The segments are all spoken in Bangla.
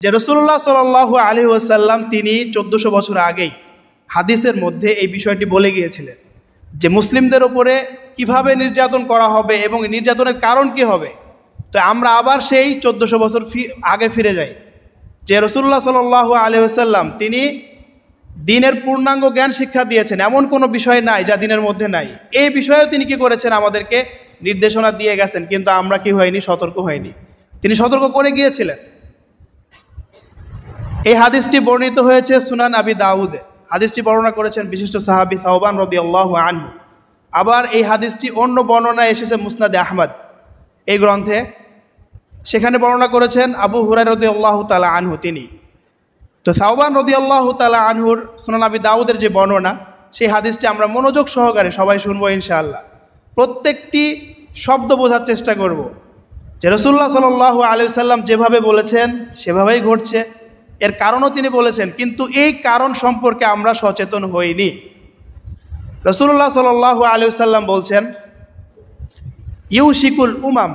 যে রাসূলুল্লাহ সাল্লাল্লাহু আলাইহি ওয়াসাল্লাম তিনি 1400 বছর আগেই হাদিসের মধ্যে এই বিষয়টি বলে গিয়েছিলেন যে মুসলিমদের উপরে কিভাবে নির্যাতন করা হবে এবং নির্যাতনের কারণ কি হবে। তো আমরা আবার সেই 1400 বছর আগে ফিরে যাই যে রাসূলুল্লাহ সাল্লাল্লাহু আলাইহি ওয়াসাল্লাম তিনি দিনের পূর্ণাঙ্গ জ্ঞান শিক্ষা দিয়েছেন, এমন কোনো বিষয় নাই যা দিনের মধ্যে নাই। এই বিষয়েও তিনি কি করেছেন, আমাদেরকে নির্দেশনা দিয়ে গেছেন, কিন্তু আমরা কি হয়নি, সতর্ক হয়নি। তিনি সতর্ক করে গিয়েছিলেন। এই হাদিসটি বর্ণিত হয়েছে সুনান আবি দাউদে। হাদিসটি বর্ণনা করেছেন বিশিষ্ট সাহাবী সাওবান রাদিয়াল্লাহু আনহু। আবার এই হাদিসটি অন্য বর্ণনায় এসেছে মুসনাদে আহমদ এই গ্রন্থে, সেখানে বর্ণনা করেছেন আবু হুরায়রা রাদিয়াল্লাহু তাআলা আনহু তিনি। তো সাওবান রাদিয়াল্লাহু তাআলা আনহুর সুনান আবি দাউদের যে বর্ণনা, সেই হাদিসটি আমরা মনোযোগ সহকারে সবাই শুনবো ইনশাআল্লাহ। প্রত্যেকটি শব্দ বোঝার চেষ্টা করব যে রাসূলুল্লাহ সাল্লাল্লাহু আলাইহি ওয়াসাল্লাম যেভাবে বলেছেন সেভাবেই ঘটছে, এর কারণও তিনি বলেছেন, কিন্তু এই কারণ সম্পর্কে আমরা সচেতন হইনি। রাসূলুল্লাহ সাল্লাল্লাহু আলাইহি ওয়াসাল্লাম বলছেন, ইউশিকুল উমাম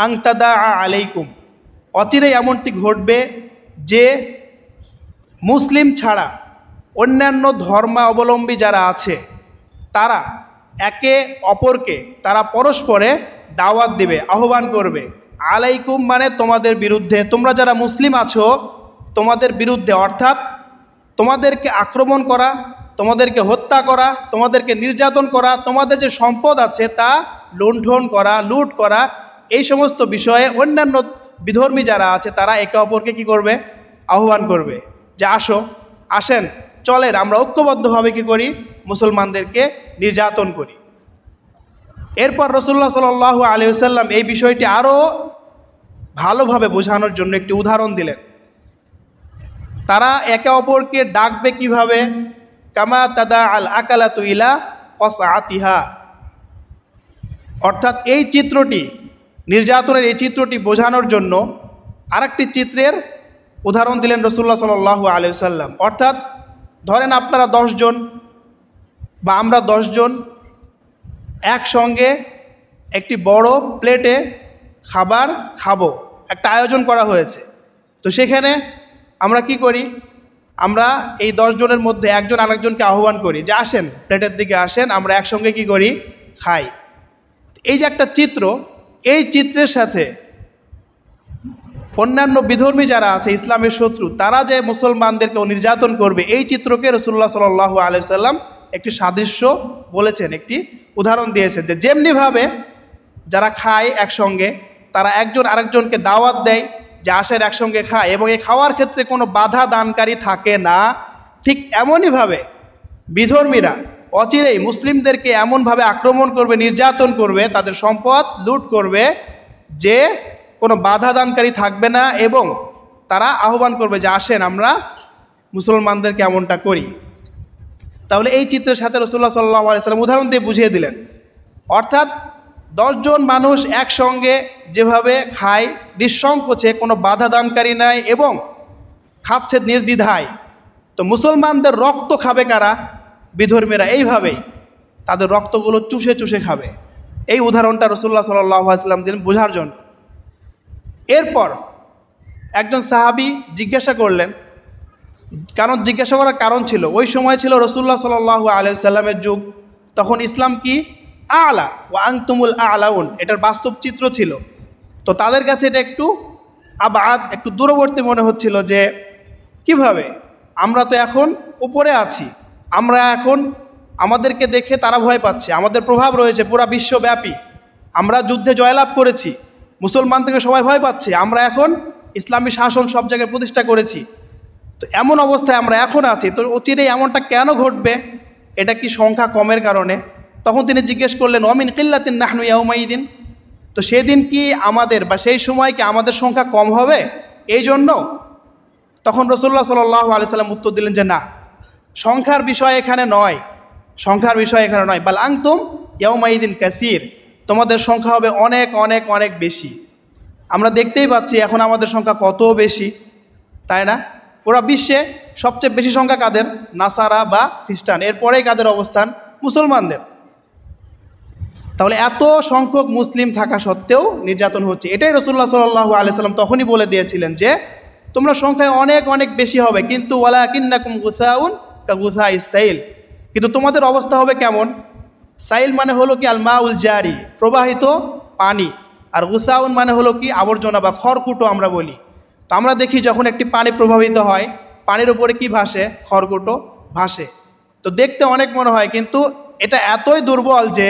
আন তাদাআ আলাইকুম, অচিরেই এমনটি ঘটবে যে মুসলিম ছাড়া অন্যান্য ধর্মাবলম্বী যারা আছে তারা একে অপরকে, তারা পরস্পরে দাওয়াত দিবে, আহ্বান করবে। আলাইকুম মানে তোমাদের বিরুদ্ধে, তোমরা যারা মুসলিম আছো তোমাদের বিরুদ্ধে, অর্থাৎ তোমাদেরকে আক্রমণ করা, তোমাদেরকে হত্যা করা, তোমাদেরকে নির্যাতন করা, তোমাদের যে সম্পদ আছে তা লুণ্ঠন করা, লুট করা, এই সমস্ত বিষয়ে অন্যান্য বিধর্মী যারা আছে তারা একে অপরকে কি করবে, আহ্বান করবে যে আসো, আসেন, চলেন আমরা ঐক্যবদ্ধভাবে কি করি, মুসলমানদেরকে নির্যাতন করি। এরপর রাসূলুল্লাহ সাল্লাল্লাহু আলাইহি ওয়াসাল্লাম এই বিষয়টি আরও ভালোভাবে বোঝানোর জন্য একটি উদাহরণ দিলেন। তারা একে অপরকে ডাকবে কিভাবে, কামা তাদা আল আকালাতু ইলা কসআতিহা, অর্থাৎ এই চিত্রটি, নির্যাতনের এই চিত্রটি বোঝানোর জন্য আরেকটি চিত্রের উদাহরণ দিলেন রাসূলুল্লাহ সাল্লাল্লাহু আলাইহি ওয়াসাল্লাম। অর্থাৎ ধরেন আপনারা 10 জন বা আমরা 10 জন একসঙ্গে একটি বড় প্লেটে খাবার খাবো, একটা আয়োজন করা হয়েছে। তো সেখানে আমরা কি করি, আমরা এই 10 জনের মধ্যে একজন আরেকজনকে আহ্বান করি যে আসেন, প্লেটের দিকে আসেন, আমরা একসঙ্গে কি করি, খাই। এই যে একটা চিত্র, এই চিত্রের সাথে অন্যান্য বিধর্মী যারা আছে, ইসলামের শত্রু, তারা যে মুসলমানদেরকে নির্যাতন করবে, এই চিত্রকে রাসূলুল্লাহ সাল্লাল্লাহু আলাইহি ওয়াসাল্লাম একটি সাদৃশ্য বলেছেন, একটি উদাহরণ দিয়েছেন যে যেমনিভাবে যারা খায় একসঙ্গে, তারা একজন আরেকজনকে দাওয়াত দেয় যে আসেন একসঙ্গে খায়, এবং এই খাওয়ার ক্ষেত্রে কোনো বাধা দানকারী থাকে না, ঠিক এমনইভাবে বিধর্মীরা অচিরেই মুসলিমদেরকে এমনভাবে আক্রমণ করবে, নির্যাতন করবে, তাদের সম্পদ লুট করবে যে কোনো বাধা দানকারী থাকবে না, এবং তারা আহ্বান করবে যে আসেন আমরা মুসলমানদেরকে এমনটা করি। তাহলে এই চিত্রের সাথে রাসূলুল্লাহ সাল্লাল্লাহু আলাইহি ওয়াসাল্লাম উদাহরণ দিয়ে বুঝিয়ে দিলেন। অর্থাৎ 10 জন মানুষ একসঙ্গে যেভাবে খায়, নিঃসংকোচে, কোনো বাধা দানকারী নাই এবং খাচ্ছে নির্দ্বিধায়, তো মুসলমানদের রক্ত খাবে কারা, বিধর্মীরা এইভাবেই তাদের রক্তগুলো চুষে চুষে খাবে। এই উদাহরণটা রাসূলুল্লাহ সাল্লাল্লাহু আলাইহি ওয়াসাল্লাম দিলেন বোঝার জন্য। এরপর একজন সাহাবী জিজ্ঞাসা করলেন, কারণ জিজ্ঞাসা করার কারণ ছিল ওই সময় ছিল রাসূলুল্লাহ সাল্লাল্লাহু আলাইহি ওয়াসাল্লামের যুগ, তখন ইসলাম কি আলা ওয়া আনতুমুল আলাউন, এটার বাস্তব চিত্র ছিল। তো তাদের কাছে এটা একটু আবাদ, একটু দূরবর্তী মনে হচ্ছিল যে কিভাবে, আমরা তো এখন উপরে আছি, আমরা এখন, আমাদেরকে দেখে তারা ভয় পাচ্ছে, আমাদের প্রভাব রয়েছে পুরা বিশ্বব্যাপী, আমরা যুদ্ধে জয়লাভ করেছি, মুসলমান থেকে সবাই ভয় পাচ্ছে, আমরা এখন ইসলামী শাসন সব জায়গায় প্রতিষ্ঠা করেছি, তো এমন অবস্থায় আমরা এখন আছি, তো অচিরেই এমনটা কেন ঘটবে, এটা কি সংখ্যা কমের কারণে? তখন তিনি জিজ্ঞেস করলেন, ওয়ামিন কিল্লাতিন নাহনু ইয়াউমাইদিন, তো সেদিন কি আমাদের বা সেই সময় কি আমাদের সংখ্যা কম হবে এই জন্য? তখন রাসূলুল্লাহ সাল্লাল্লাহু আলাইহি ওয়াসাল্লাম উত্তর দিলেন যে না, সংখ্যার বিষয় এখানে নয়, সংখ্যার বিষয় এখানে নয়, বাল আনতুম ইয়াউমাইদিন কাসীর, তোমাদের সংখ্যা হবে অনেক অনেক অনেক বেশি। আমরা দেখতেই পাচ্ছি এখন আমাদের সংখ্যা কত বেশি, তাই না? পুরো বিশ্বে সবচেয়ে বেশি সংখ্যা কাদের? নাসারা বা খ্রিস্টান, এরপরেই কাদের অবস্থান? মুসলমানদের। তাহলে এত সংখ্যক মুসলিম থাকা সত্ত্বেও নির্যাতন হচ্ছে, এটাই রাসূলুল্লাহ সাল্লাল্লাহু আলাইহি ওয়াসাল্লাম তখনই বলে দিয়েছিলেন যে তোমরা সংখ্যায় অনেক অনেক বেশি হবে, কিন্তু ওয়ালাকিন্নাকুম গুসাউন কাগুসাইস সাইল, কিন্তু তোমাদের অবস্থা হবে কেমন? সাইল মানে হলো কি আল মাউল জারি, প্রবাহিত পানি, আর গুসাউন মানে হলো কি আবর্জনা বা খড়কুটো আমরা বলি। তো আমরা দেখি যখন একটি পানি প্রভাবিত হয়, পানির উপরে কি ভাসে? খড়কুটো ভাসে। তো দেখতে অনেক মনে হয়, কিন্তু এটা এতই দুর্বল যে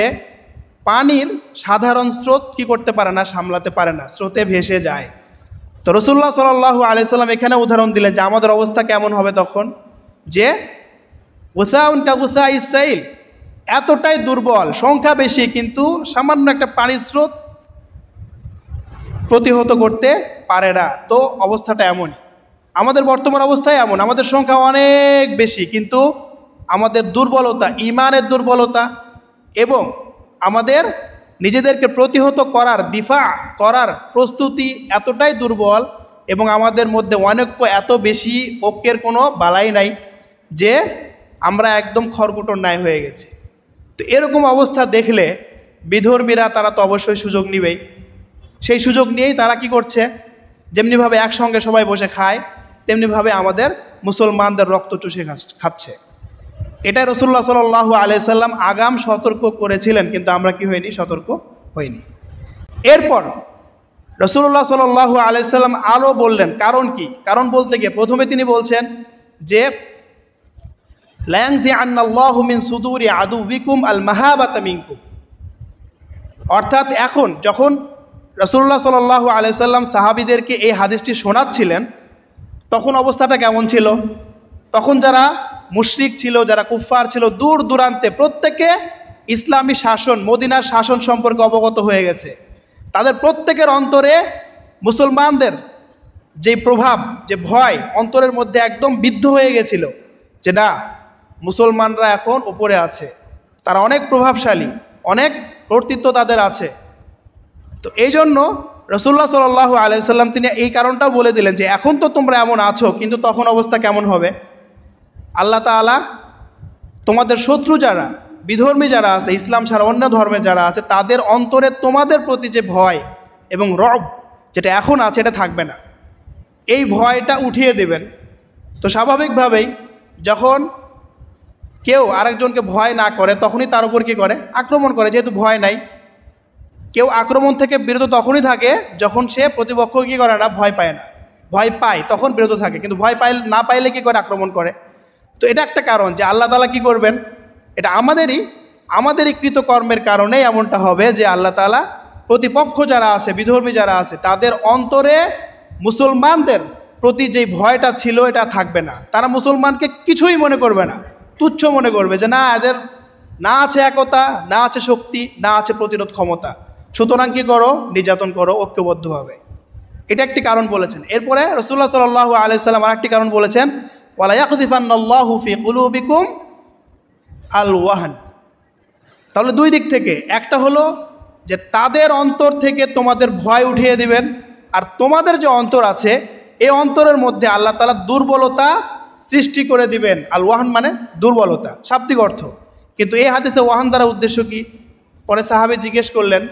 পানির সাধারণ স্রোত কি করতে পারে না, সামলাতে পারে না, স্রোতে ভেসে যায়। তো রাসূলুল্লাহ সাল্লাল্লাহু আলাইহি সাল্লাম এখানে উদাহরণ দিলেন যে আমাদের অবস্থা কেমন হবে তখন, যে গুসাউন কা গুসাইস সাইল, এতটাই দুর্বল, সংখ্যা বেশি কিন্তু সামান্য একটা পানির স্রোত প্রতিহত করতে পারে না। তো অবস্থাটা এমনই, আমাদের বর্তমান অবস্থায় এমন, আমাদের সংখ্যা অনেক বেশি কিন্তু আমাদের দুর্বলতা, ঈমানের দুর্বলতা এবং আমাদের নিজেদেরকে প্রতিহত করার, দিফা করার প্রস্তুতি এতটাই দুর্বল, এবং আমাদের মধ্যে অনৈক্য এত বেশি, ঐক্যের কোনো বালাই নাই, যে আমরা একদম খড়কুটোর ন্যায় হয়ে গেছি। তো এরকম অবস্থা দেখলে বিধর্মীরা তারা তো অবশ্যই সুযোগ নেবেই। সেই সুযোগ নিয়েই তারা কি করছে, যেমনিভাবে একসঙ্গে সবাই বসে খায় তেমনিভাবে আমাদের মুসলমানদের রক্ত চুষে খাচ্ছে। এটাই রাসূলুল্লাহ সাল্লাল্লাহু আলাইহি সাল্লাম আগাম সতর্ক করেছিলেন, কিন্তু আমরা কি হইনি, সতর্ক হইনি। এরপর রাসূলুল্লাহ সাল্লাল্লাহু আলাইহি সাল্লাম আরও বললেন কারণ কি। কারণ বলতে গিয়ে প্রথমে তিনি বলছেন যে লা ইয়ানজিআন্নাল্লাহু মিন সুদুরি আদুবিকুম আল মাহাবাতা মিনকুম, অর্থাৎ এখন যখন রাসূলুল্লাহ সাল্লাল্লাহু আলাইহি সাল্লাম সাহাবীদেরকে এই হাদিসটি শোনাচ্ছিলেন তখন অবস্থাটা কেমন ছিল? তখন যারা মুশরিক ছিল, যারা কুফফার ছিল, দূর দূরান্তে প্রত্যেকে ইসলামী শাসন, মদিনার শাসন সম্পর্কে অবগত হয়ে গেছে। তাদের প্রত্যেকের অন্তরে মুসলমানদের যে প্রভাব, যে ভয় অন্তরের মধ্যে একদম বিদ্ধ হয়ে গেছিল, যে না, মুসলমানরা এখন উপরে আছে, তারা অনেক প্রভাবশালী, অনেক কর্তৃত্ব তাদের আছে। তো এই জন্য রাসূলুল্লাহ সাল্লাল্লাহু আলাইহি সাল্লাম তিনি এই কারণটাও বলে দিলেন যে এখন তো তোমরা এমন আছো, কিন্তু তখন অবস্থা কেমন হবে? আল্লাহ তাআলা তোমাদের শত্রু যারা, বিধর্মী যারা আছে, ইসলাম ছাড়া অন্য ধর্মের যারা আছে, তাদের অন্তরে তোমাদের প্রতি যে ভয় এবং রব যেটা এখন আছে এটা থাকবে না, এই ভয়টা উঠিয়ে দেবেন। তো স্বাভাবিকভাবেই যখন কেউ আরেকজনকে ভয় না করে তখনই তার উপর কী করে, আক্রমণ করে। যেহেতু ভয় নাই, কেউ আক্রমণ থেকে বিরত তখনই থাকে যখন সে প্রতিপক্ষ কী করে না, ভয় পায় না। ভয় পায় তখন বিরত থাকে, কিন্তু ভয় না পাইলে কী করে, আক্রমণ করে। তো এটা একটা কারণ যে আল্লাহ তাআলা কী করবেন, এটা আমাদেরই কৃতকর্মের কারণেই এমনটা হবে যে আল্লাহ তাআলা প্রতিপক্ষ যারা আছে, বিধর্মী যারা আছে, তাদের অন্তরে মুসলমানদের প্রতি যেই ভয়টা ছিল এটা থাকবে না। তারা মুসলমানকে কিছুই মনে করবে না, তুচ্ছ মনে করবে যে না, এদের না আছে একতা, না আছে শক্তি, না আছে প্রতিরোধ ক্ষমতা, সুতরাং কী করো, নির্যাতন করো ঐক্যবদ্ধভাবে। এটা একটি কারণ বলেছেন। এরপরে রাসূলুল্লাহ সাল্লাল্লাহু আলাইহি সাল্লাম আরেকটি কারণ বলেছেন, ওয়ালা ইয়াকযিফান্নাল্লাহু ফি কুলুবিকুম আল ওয়াহন। তাহলে দুই দিক থেকে, একটা হলো যে তাদের অন্তর থেকে তোমাদের ভয় উঠিয়ে দিবেন, আর তোমাদের যে অন্তর আছে এই অন্তরের মধ্যে আল্লাহ তাআলা দুর্বলতা সৃষ্টি করে দিবেন। আল ওয়াহন মানে দুর্বলতা, শাব্দিক অর্থ। কিন্তু এই হাদিসে ওয়াহন দ্বারা উদ্দেশ্য কি? পরে সাহাবী জিজ্ঞেস করলেন,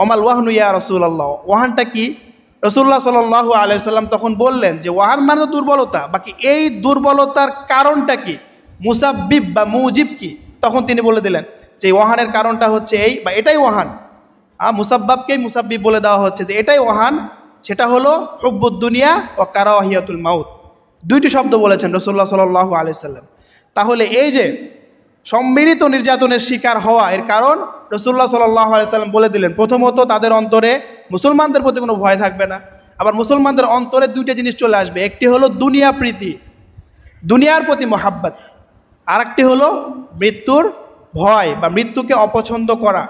ওমাল ওয়াহনু ইয়া রাসূলুল্লাহ, ওয়াহনটা কি? রাসূলুল্লাহ সাল্লাল্লাহু আলাইহি সাল্লাম তখন বললেন যে ওয়াহন মানে দুর্বলতা, বাকি এই দুর্বলতার কারণটা কি, মুসাব্বিব বা মুজিব কি? তখন তিনি বলে দিলেন যে ওয়াহানের কারণটা হচ্ছে এই, বা এটাই ওয়াহান। মুসাব্বাবকেই মুসাব্বিব বলে দেওয়া হচ্ছে যে এটাই ওয়াহান, সেটা হলো হুব্বুদ দুনিয়া ও কারাহিয়াতুল মাউত। দুইটি শব্দ বলেছেন রাসূলুল্লাহ সাল্লাল্লাহু আলাইহি সাল্লাম। তাহলে এই যে সম্মিলিত নির্যাতনের শিকার হওয়া, এর কারণ রাসূলুল্লাহ সাল্লাল্লাহু আলাইহি সাল্লাম বলে দিলেন। প্রথমত তাদের অন্তরে মুসলমানদের প্রতি কোনো ভয় থাকবে না, আবার মুসলমানদের অন্তরে দুইটা জিনিস চলে আসবে, একটি হলো দুনিয়া প্রীতি, দুনিয়ার প্রতি মহাব্বত, আর একটি হলো মৃত্যুর ভয় বা মৃত্যুকে অপছন্দ করা।